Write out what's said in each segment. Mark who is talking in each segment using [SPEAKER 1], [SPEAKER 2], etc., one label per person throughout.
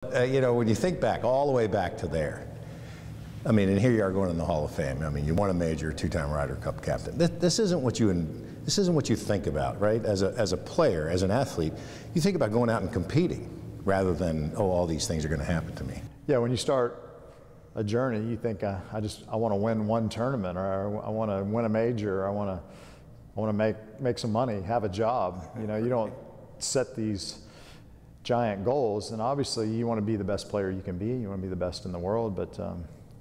[SPEAKER 1] You know, when you think back, all the way back to there, I mean, and here you are going in the Hall of Fame. I mean, you won a major, two-time Ryder Cup captain. This isn't what you think about, right? As a player, as an athlete, you think about going out and competing rather than, oh, all these things are going to happen to me.
[SPEAKER 2] Yeah, when you start a journey, you think I want to win one tournament, or I want to win a major, or I want to make some money, have a job. You know, you don't set these giant goals, and obviously you want to be the best player you can be. You want to be the best in the world, but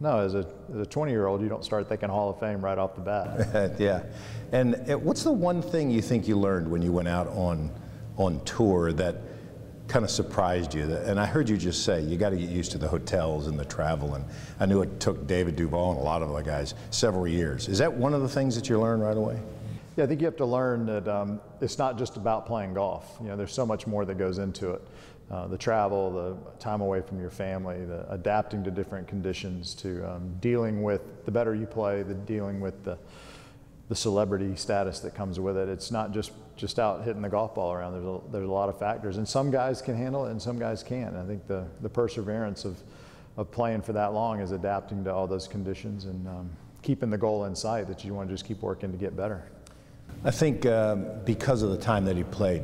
[SPEAKER 2] no, as a 20-year-old, you don't start thinking Hall of Fame right off the bat.
[SPEAKER 1] Yeah, and what's the one thing you think you learned when you went out on tour that kind of surprised you? And I heard you just say you got to get used to the hotels and the travel, and I knew it took David Duval and a lot of the guys several years. Is that one of the things that you learned right away?
[SPEAKER 2] Yeah, I think you have to learn that it's not just about playing golf. You know, there's so much more that goes into it. The travel, the time away from your family, the adapting to different conditions, to dealing with, the better you play, the dealing with the celebrity status that comes with it. It's not just out hitting the golf ball around. There's a lot of factors, and some guys can handle it and some guys can't. I think the perseverance of playing for that long is adapting to all those conditions and keeping the goal in sight that you want to just keep working to get better.
[SPEAKER 1] I think because of the time that he played,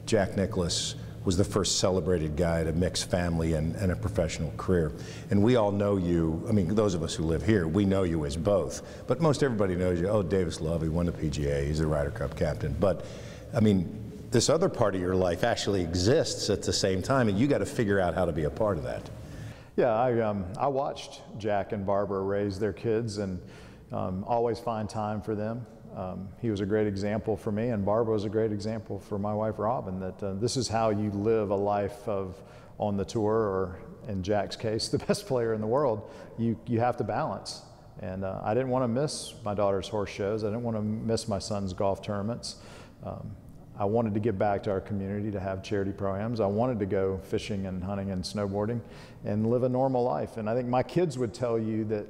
[SPEAKER 1] Jack Nicklaus was the first celebrated guy to mix family and a professional career. And we all know you, I mean, those of us who live here, we know you as both. But most everybody knows you, oh, Davis Love, he won the PGA, he's the Ryder Cup captain. But, I mean, this other part of your life actually exists at the same time, and you got to figure out how to be a part of that.
[SPEAKER 2] Yeah, I watched Jack and Barbara raise their kids and always find time for them. He was a great example for me, and Barbara was a great example for my wife Robin, that this is how you live a life of on the tour, or in Jack's case, the best player in the world. You have to balance. And I didn't want to miss my daughter's horse shows. I didn't want to miss my son's golf tournaments. I wanted to give back to our community, to have charity programs. I wanted to go fishing and hunting and snowboarding and live a normal life. And I think my kids would tell you that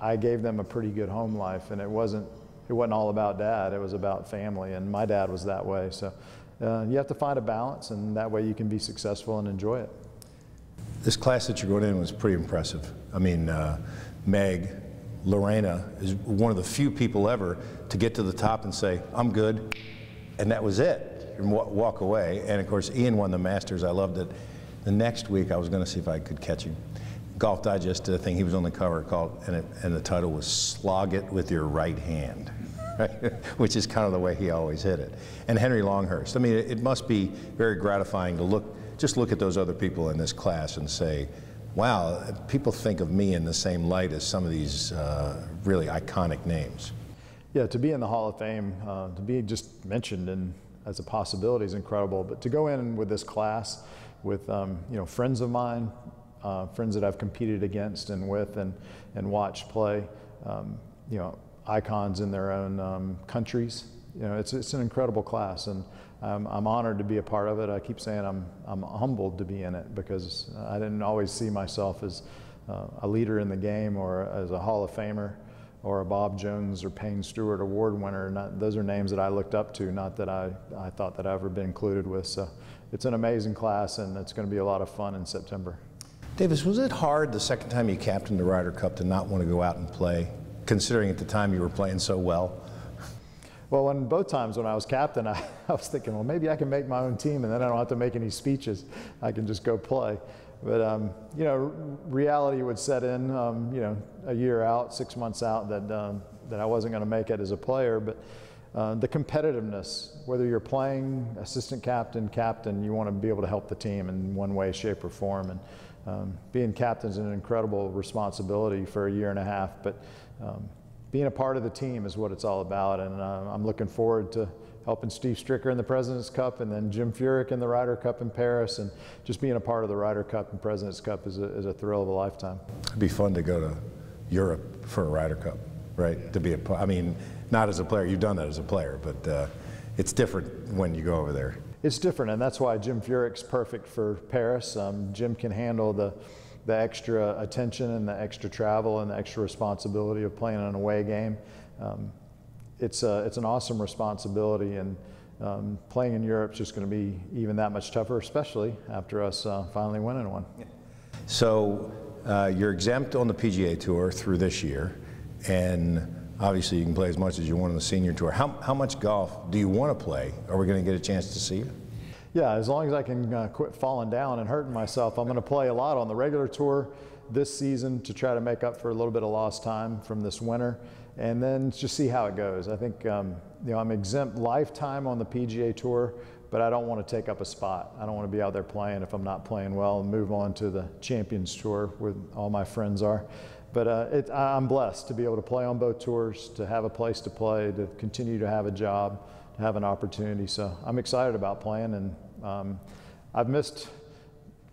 [SPEAKER 2] I gave them a pretty good home life, and it wasn't all about dad, it was about family, and my dad was that way. So you have to find a balance, and that way you can be successful and enjoy it.
[SPEAKER 1] This class that you're going in was pretty impressive. I mean, Meg, Lorena is one of the few people ever to get to the top and say, I'm good, and that was it, and walk away. And of course, Ian won the Masters. I loved it. The next week, I was going to see if I could catch him. Golf Digest did a thing, he was on the cover called, and the title was Slog It With Your Right Hand, right? Which is kind of the way he always hit it. And Henry Longhurst, I mean, it must be very gratifying to just look at those other people in this class and say, wow, people think of me in the same light as some of these really iconic names.
[SPEAKER 2] Yeah, to be in the Hall of Fame, to be just mentioned as a possibility is incredible, but to go in with this class with you know, friends of mine, friends that I've competed against and with and watched play, you know, icons in their own countries. You know, it's an incredible class, and I'm honored to be a part of it. I keep saying I'm humbled to be in it, because I didn't always see myself as a leader in the game, or as a Hall of Famer, or a Bob Jones or Payne Stewart Award winner. Those are names that I looked up to, not that I thought that I ever been included with. So it's an amazing class, and it's going to be a lot of fun in September.
[SPEAKER 1] Davis, was it hard the second time you captained the Ryder Cup to not want to go out and play, considering at the time you were playing so well?
[SPEAKER 2] Well, both times when I was captain, I was thinking, well, maybe I can make my own team, and then I don't have to make any speeches. I can just go play. But, you know, reality would set in, you know, a year out, 6 months out, that I wasn't going to make it as a player. But the competitiveness, whether you're playing assistant captain, you want to be able to help the team in one way, shape, or form. And being captain is an incredible responsibility for a year and a half, but being a part of the team is what it's all about. And I'm looking forward to helping Steve Stricker in the President's Cup, and then Jim Furyk in the Ryder Cup in Paris, and just being a part of the Ryder Cup and President's Cup is a thrill of a lifetime.
[SPEAKER 1] It'd be fun to go to Europe for a Ryder Cup, right? To be I mean, not as a player, you've done that as a player, but it's different when you go over there. It's
[SPEAKER 2] different, and that's why Jim Furyk's perfect for Paris. Jim can handle the extra attention and the extra travel and the extra responsibility of playing an away game. It's an awesome responsibility, and playing in Europe is just going to be even that much tougher, especially after us finally winning one.
[SPEAKER 1] So you're exempt on the PGA Tour through this year, and obviously you can play as much as you want on the Senior Tour. How much golf do you want to play? Are we going to get a chance to see you?
[SPEAKER 2] Yeah, as long as I can quit falling down and hurting myself, I'm going to play a lot on the regular tour this season to try to make up for a little bit of lost time from this winter, and then just see how it goes. I think you know, I'm exempt lifetime on the PGA Tour, but I don't want to take up a spot. I don't want to be out there playing if I'm not playing well and move on to the Champions Tour where all my friends are. But I'm blessed to be able to play on both tours, to have a place to play, to continue to have a job, to have an opportunity. So I'm excited about playing, and I've missed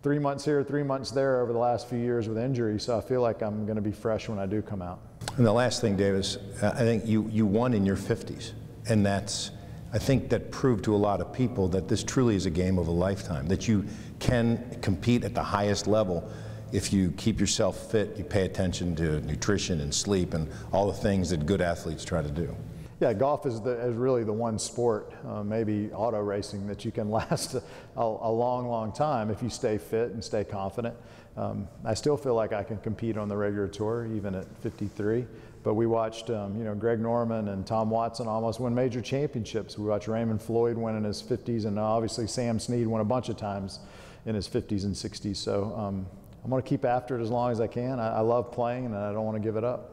[SPEAKER 2] 3 months here, 3 months there over the last few years with injury, so I feel like I'm going to be fresh when I do come out.
[SPEAKER 1] And the last thing, Davis, I think you won in your 50s, and I think that proved to a lot of people that this truly is a game of a lifetime, that you can compete at the highest level if you keep yourself fit, you pay attention to nutrition and sleep and all the things that good athletes try to do.
[SPEAKER 2] Yeah, golf is really the one sport, maybe auto racing, that you can last a long, long time if you stay fit and stay confident. I still feel like I can compete on the regular tour, even at 53. But we watched, you know, Greg Norman and Tom Watson almost win major championships. We watched Raymond Floyd win in his 50s, and obviously Sam Snead won a bunch of times in his 50s and 60s. So I'm going to keep after it as long as I can. I love playing, and I don't want to give it up.